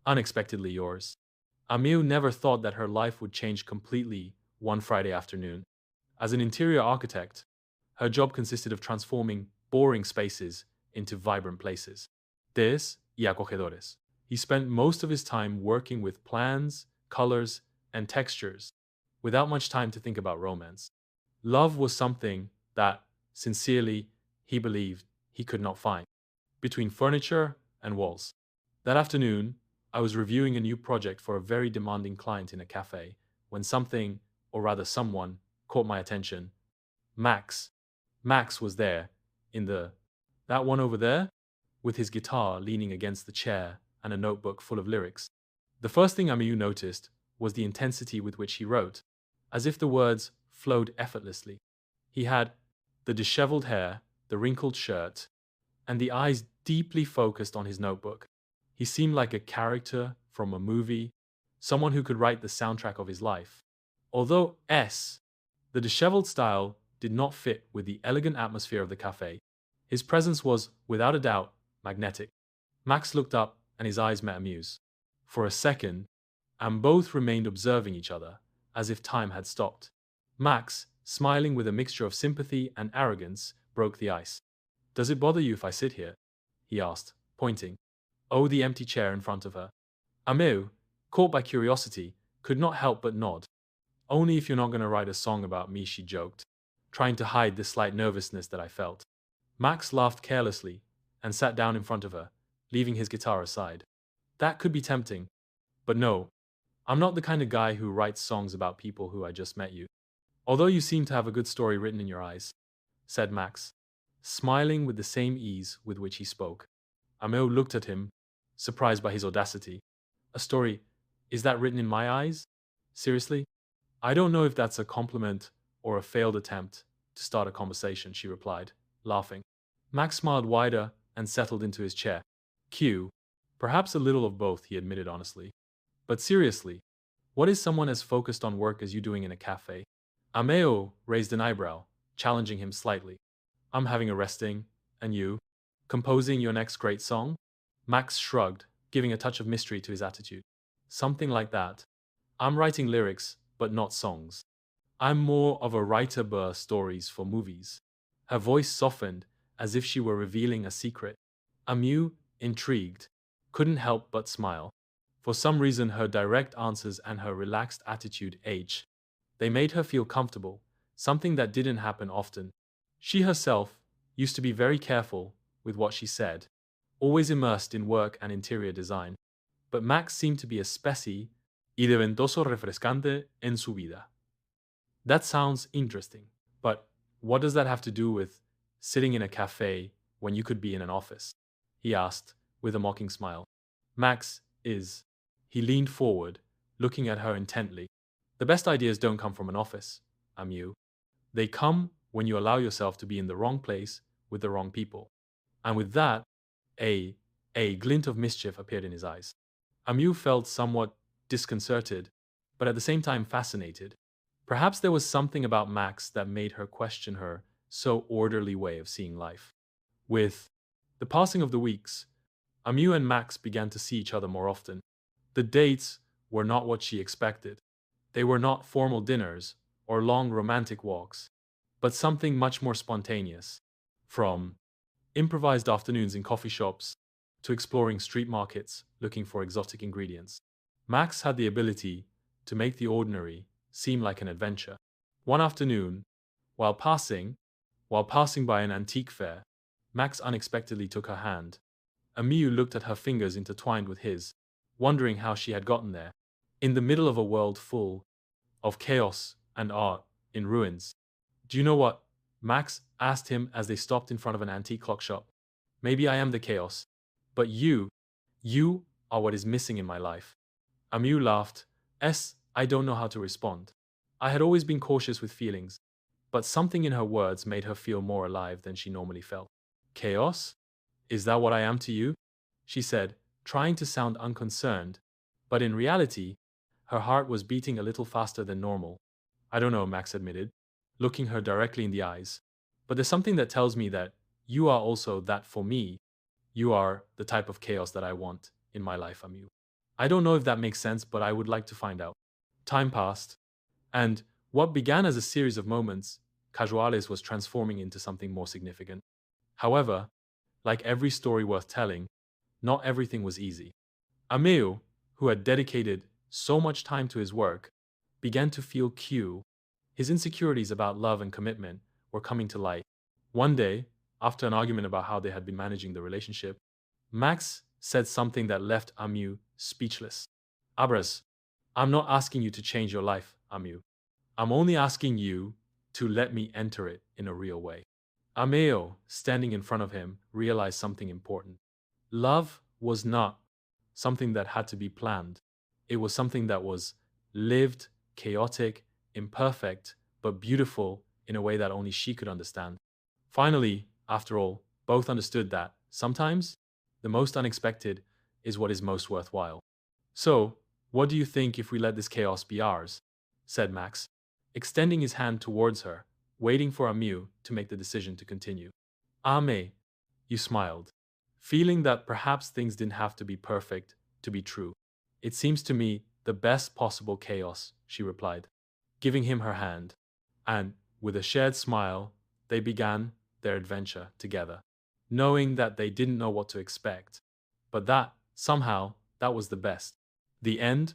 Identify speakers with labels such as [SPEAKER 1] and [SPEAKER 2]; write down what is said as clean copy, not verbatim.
[SPEAKER 1] Unexpectedly yours. Ameu never thought that her life would change completely one Friday afternoon. As an interior architect, her job consisted of transforming boring spaces into vibrant places. This y acogedores. He spent most of his time working with plans, colors, and textures, without much time to think about romance. Love was something that, sincerely, he believed he could not find between furniture and walls. That afternoon, I was reviewing a new project for a very demanding client in a cafe when something, or rather someone, caught my attention. Max. Max was there, in that one over there, with his guitar leaning against the chair and a notebook full of lyrics. The first thing Ameu noticed was the intensity with which he wrote, as if the words flowed effortlessly. He had the disheveled hair, the wrinkled shirt, and the eyes deeply focused on his notebook. He seemed like a character from a movie, someone who could write the soundtrack of his life. Although the disheveled style did not fit with the elegant atmosphere of the cafe, his presence was, without a doubt, magnetic. Max looked up and his eyes met Ameu's. For a second, and both remained observing each other, as if time had stopped. Max, smiling with a mixture of sympathy and arrogance, broke the ice. "Does it bother you if I sit here?" he asked, pointing. Oh, the empty chair in front of her. Ameu, caught by curiosity, could not help but nod. "Only if you're not going to write a song about me," she joked, trying to hide the slight nervousness that I felt. Max laughed carelessly and sat down in front of her, leaving his guitar aside. That could be tempting, but no, I'm not the kind of guy who writes songs about people who I just met you. Although you seem to have a good story written in your eyes, said Max, smiling with the same ease with which he spoke. Ameu looked at him, surprised by his audacity. "A story? Is that written in my eyes? Seriously?" "I don't know if that's a compliment or a failed attempt to start a conversation," she replied, laughing. Max smiled wider and settled into his chair. "Q. Perhaps a little of both," he admitted honestly. "But seriously, what is someone as focused on work as you doing in a cafe?" Ameo raised an eyebrow, challenging him slightly. "I'm having a resting, and you? Composing your next great song?" Max shrugged, giving a touch of mystery to his attitude. "Something like that. I'm writing lyrics, but not songs. I'm more of a writer burr stories for movies." Her voice softened as if she were revealing a secret. Ameu, intrigued, couldn't help but smile. For some reason, her direct answers and her relaxed attitude they made her feel comfortable, something that didn't happen often. She herself used to be very careful with what she said, always immersed in work and interior design. But Max seemed to be a specie y de ventoso refrescante en su vida. That sounds interesting, but what does that have to do with sitting in a cafe when you could be in an office? He asked, with a mocking smile. Max is. He leaned forward, looking at her intently. "The best ideas don't come from an office, Ameu. They come when you allow yourself to be in the wrong place with the wrong people." And with that, a glint of mischief appeared in his eyes. Ameu felt somewhat disconcerted, but at the same time fascinated. Perhaps there was something about Max that made her question her so orderly way of seeing life. With the passing of the weeks, Ameu and Max began to see each other more often. The dates were not what she expected. They were not formal dinners or long romantic walks, but something much more spontaneous. From improvised afternoons in coffee shops to exploring street markets looking for exotic ingredients, Max had the ability to make the ordinary seem like an adventure. One afternoon, while passing by an antique fair, Max unexpectedly took her hand. Ameu looked at her fingers intertwined with his, wondering how she had gotten there, in the middle of a world full of chaos and art in ruins. "Do you know what?" Max asked him as they stopped in front of an antique clock shop. "Maybe I am the chaos, but you are what is missing in my life." Ameu laughed. I don't know how to respond. I had always been cautious with feelings, but something in her words made her feel more alive than she normally felt. "Chaos? Is that what I am to you?" she said, trying to sound unconcerned, but in reality, her heart was beating a little faster than normal. "I don't know," Max admitted, looking her directly in the eyes. "But there's something that tells me that you are also that for me. You are the type of chaos that I want in my life, Ameu." I don't know if that makes sense, but I would like to find out. Time passed, and what began as a series of moments, casuales was transforming into something more significant. However, like every story worth telling, not everything was easy. Ameu, who had dedicated so much time to his work, began to feel his insecurities about love and commitment were coming to light. One day, after an argument about how they had been managing the relationship, Max said something that left Ameu speechless. Abras, I'm not asking you to change your life, Ameu. I'm only asking you to let me enter it in a real way. Ameo, standing in front of him, realized something important. Love was not something that had to be planned. It was something that was lived, chaotic, imperfect, but beautiful in a way that only she could understand. Finally, after all, both understood that sometimes the most unexpected is what is most worthwhile. So, what do you think if we let this chaos be ours? Said Max, extending his hand towards her, waiting for Ameu to make the decision to continue. Ame, you smiled, feeling that perhaps things didn't have to be perfect to be true. It seems to me the best possible chaos, she replied, giving him her hand. And, with a shared smile, they began their adventure together, knowing that they didn't know what to expect, but that, somehow, that was the best. The end